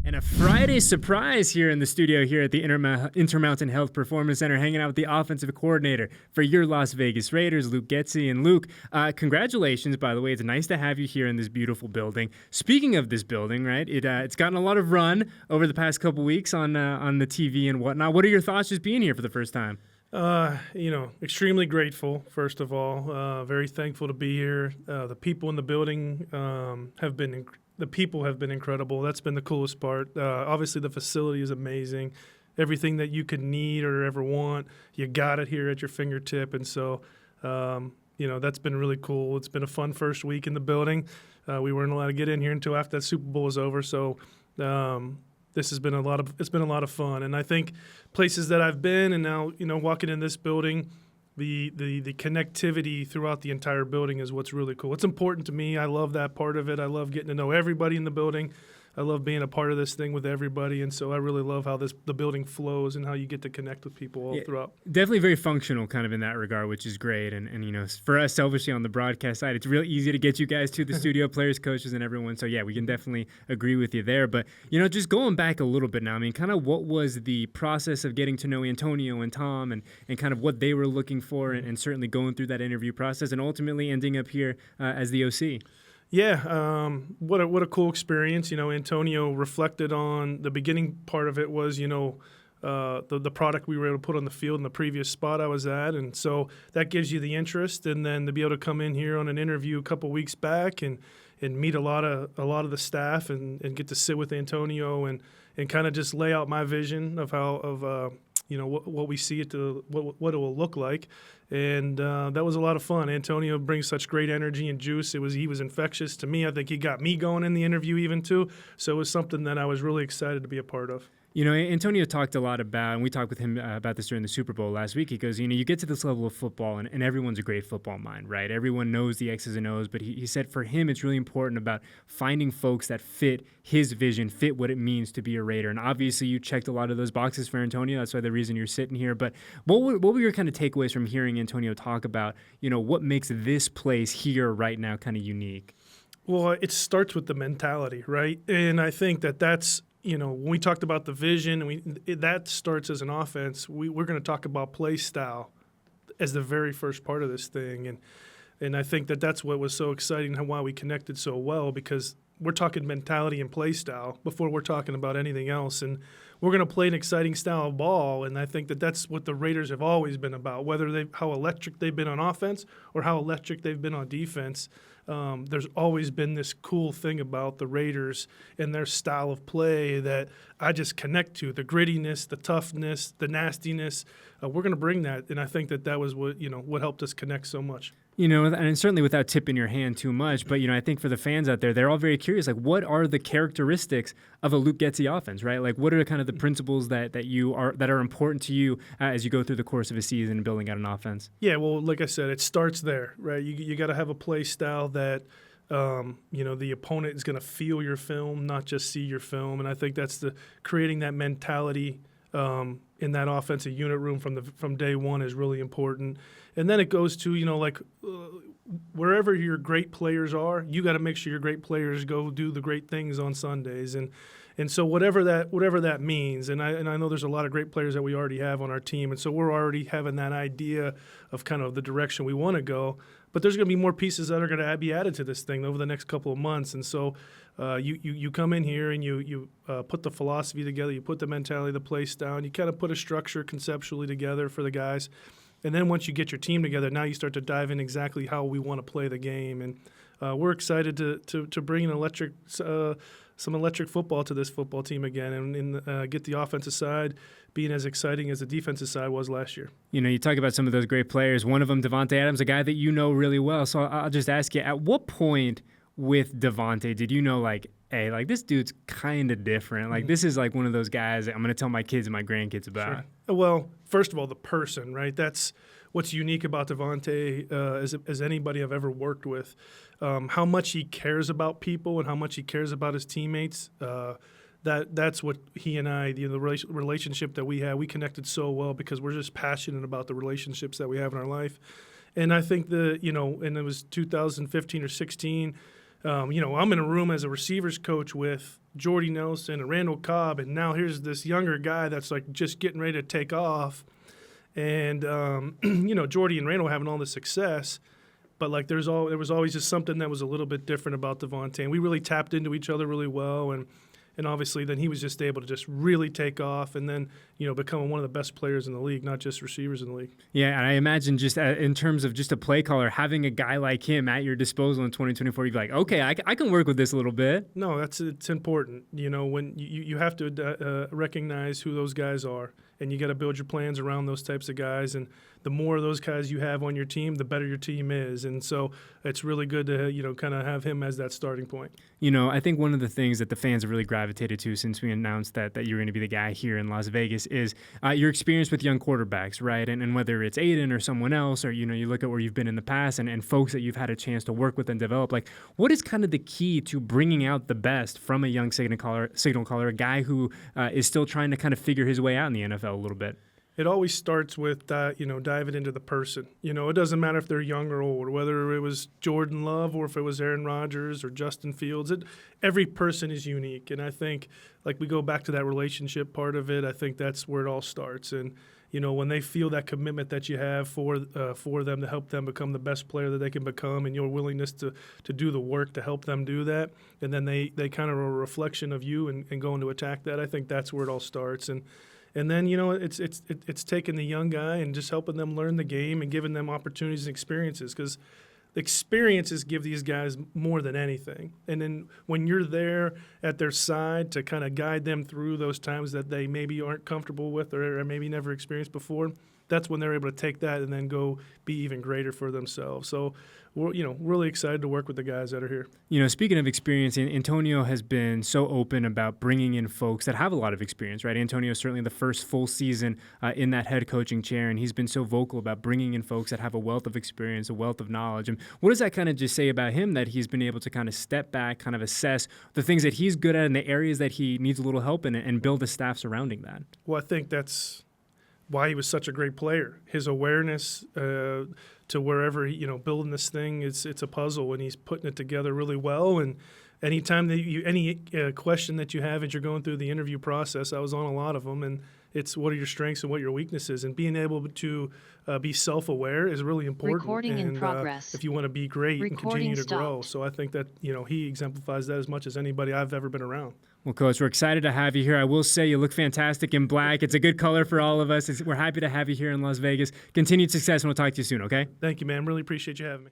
And a Friday surprise here in the studio here at the Intermountain Health Performance Center, hanging out with the offensive coordinator for your Las Vegas Raiders, Luke Getsy. And Luke, congratulations, by the way. It's nice to have you here in this beautiful building. Speaking of this building, right, it's gotten a lot of run over the past couple weeks on the TV and whatnot. What are your thoughts just being here for the first time? Extremely grateful, first of all. Very thankful to be here. The people in the building have been incredible. That's been the coolest part. Obviously, the facility is amazing. Everything that you could need or ever want, you got it here at your fingertip. And so, that's been really cool. It's been a fun first week in the building. We weren't allowed to get in here until after that Super Bowl was over. So this has been a lot of fun. And I think places that I've been and now, walking in this building, the connectivity throughout the entire building is what's really cool. It's important to me. I love that part of it. I love getting to know everybody in the building. I love being a part of this thing with everybody, and so I really love how the building flows and how you get to connect with people all throughout. Definitely very functional kind of in that regard, which is great. And for us, selfishly on the broadcast side, it's real easy to get you guys to the studio, players, coaches, and everyone. So, yeah, we can definitely agree with you there. But, just going back a little bit now, I mean, kind of what was the process of getting to know Antonio and Tom and kind of what they were looking for and certainly going through that interview process and ultimately ending up here as the OC? Yeah, what a cool experience. Antonio reflected on the beginning part of it was, the product we were able to put on the field in the previous spot I was at. And so that gives you the interest. And then to be able to come in here on an interview a couple weeks back and meet a lot of the staff and get to sit with Antonio and kind of just lay out my vision of what we see what it will look like. And that was a lot of fun. Antonio brings such great energy and juice. He was infectious to me. I think he got me going in the interview even too. So it was something that I was really excited to be a part of. Antonio talked a lot about, and we talked with him about this during the Super Bowl last week. He goes, you get to this level of football, and everyone's a great football mind, right? Everyone knows the X's and O's, but he said for him it's really important about finding folks that fit his vision, fit what it means to be a Raider. And obviously you checked a lot of those boxes for Antonio. That's why the reason you're sitting here. But what were your kind of takeaways from hearing Antonio talk about, what makes this place here right now kind of unique? Well, it starts with the mentality, right? And I think that's when we talked about the vision, that starts as an offense. We're going to talk about play style as the very first part of this thing. And I think that's what was so exciting and why we connected so well, because we're talking mentality and play style before we're talking about anything else. And we're going to play an exciting style of ball, and I think that's what the Raiders have always been about, how electric they've been on offense or how electric they've been on defense. There's always been this cool thing about the Raiders and their style of play that I just connect to, the grittiness, the toughness, the nastiness. We're going to bring that, and I think that was what helped us connect so much. And certainly without tipping your hand too much, but, I think for the fans out there, they're all very curious, like, what are the characteristics of a Luke Getsy offense, right? Like, what are kind of the principles that are important to you as you go through the course of a season building out an offense? Yeah, well, like I said, it starts there, right? You got to have a play style that, the opponent is going to feel your film, not just see your film. And I think that's creating that mentality in that offensive unit room from day one is really important. And then it goes to, wherever your great players are, you got to make sure your great players go do the great things on Sundays. And so whatever that means, and I know there's a lot of great players that we already have on our team, and so we're already having that idea of kind of the direction we want to go. But there's going to be more pieces that are going to be added to this thing over the next couple of months. And so you come in here and you put the philosophy together, you put the mentality, the play style, and you kind of put a structure conceptually together for the guys. And then once you get your team together, now you start to dive in exactly how we want to play the game. And we're excited to bring some electric football to this football team again and get the offensive side being as exciting as the defensive side was last year. You talk about some of those great players. One of them, Davante Adams, a guy that you know really well. So I'll just ask you, at what point with Davante did you know, like, hey, like, this dude's kind of different? Like, this is like one of those guys that I'm going to tell my kids and my grandkids about. Sure. Well, first of all, the person, right? That's what's unique about Davante as anybody I've ever worked with. How much he cares about people and how much he cares about his teammates. That's what he and I, the relationship that we had, we connected so well because we're just passionate about the relationships that we have in our life. And I think and it was 2015 or 16, I'm in a room as a receivers coach with Jordy Nelson and Randall Cobb, and now here's this younger guy that's like just getting ready to take off. And Jordy and Randall having all this success, but like there was always just something that was a little bit different about Davante. And we really tapped into each other really well, and obviously then he was just able to just really take off and then, become one of the best players in the league, not just receivers in the league. Yeah, and I imagine just in terms of just a play caller, having a guy like him at your disposal in 2024, you'd be like, okay, I can work with this a little bit. No, it's important. When you have to recognize who those guys are, and you got to build your plans around those types of guys. And the more of those guys you have on your team, the better your team is. And so it's really good to kind of have him as that starting point. I think one of the things that the fans have really gravitated to since we announced that you're going to be the guy here in Las Vegas is your experience with young quarterbacks, right? And whether it's Aiden or someone else, or, you look at where you've been in the past and folks that you've had a chance to work with and develop, like what is kind of the key to bringing out the best from a young signal caller, a guy who is still trying to kind of figure his way out in the NFL a little bit? It always starts with, diving into the person. It doesn't matter if they're young or old, whether it was Jordan Love or if it was Aaron Rodgers or Justin Fields. Every person is unique. And I think, like, we go back to that relationship part of it, I think that's where it all starts. And, when they feel that commitment that you have for them to help them become the best player that they can become, and your willingness to do the work to help them do that, and then they kind of are a reflection of you and going to attack that, I think that's where it all starts. And then, it's taking the young guy and just helping them learn the game and giving them opportunities and experiences, because the experiences give these guys more than anything. And then when you're there at their side to kind of guide them through those times that they maybe aren't comfortable with or maybe never experienced before, that's when they're able to take that and then go be even greater for themselves. So we're, really excited to work with the guys that are here. Speaking of experience, Antonio has been so open about bringing in folks that have a lot of experience, right? Antonio is certainly the first full season in that head coaching chair, and he's been so vocal about bringing in folks that have a wealth of experience, a wealth of knowledge. And what does that kind of just say about him, that he's been able to kind of step back, kind of assess the things that he's good at and the areas that he needs a little help in, and build a staff surrounding that? Well, I think that's why he was such a great player. His awareness to wherever building this thing, it's a puzzle, and he's putting it together really well. And anytime that any question that you have as you're going through the interview process, I was on a lot of them, and it's what are your strengths and what your weaknesses, and being able to be self-aware is really important. Recording in progress. If you want to be great and continue to grow. Stopped. So I think that he exemplifies that as much as anybody I've ever been around. Well, Coach, we're excited to have you here. I will say you look fantastic in black. It's a good color for all of us. We're happy to have you here in Las Vegas. Continued success, and we'll talk to you soon, okay? Thank you, man. Really appreciate you having me.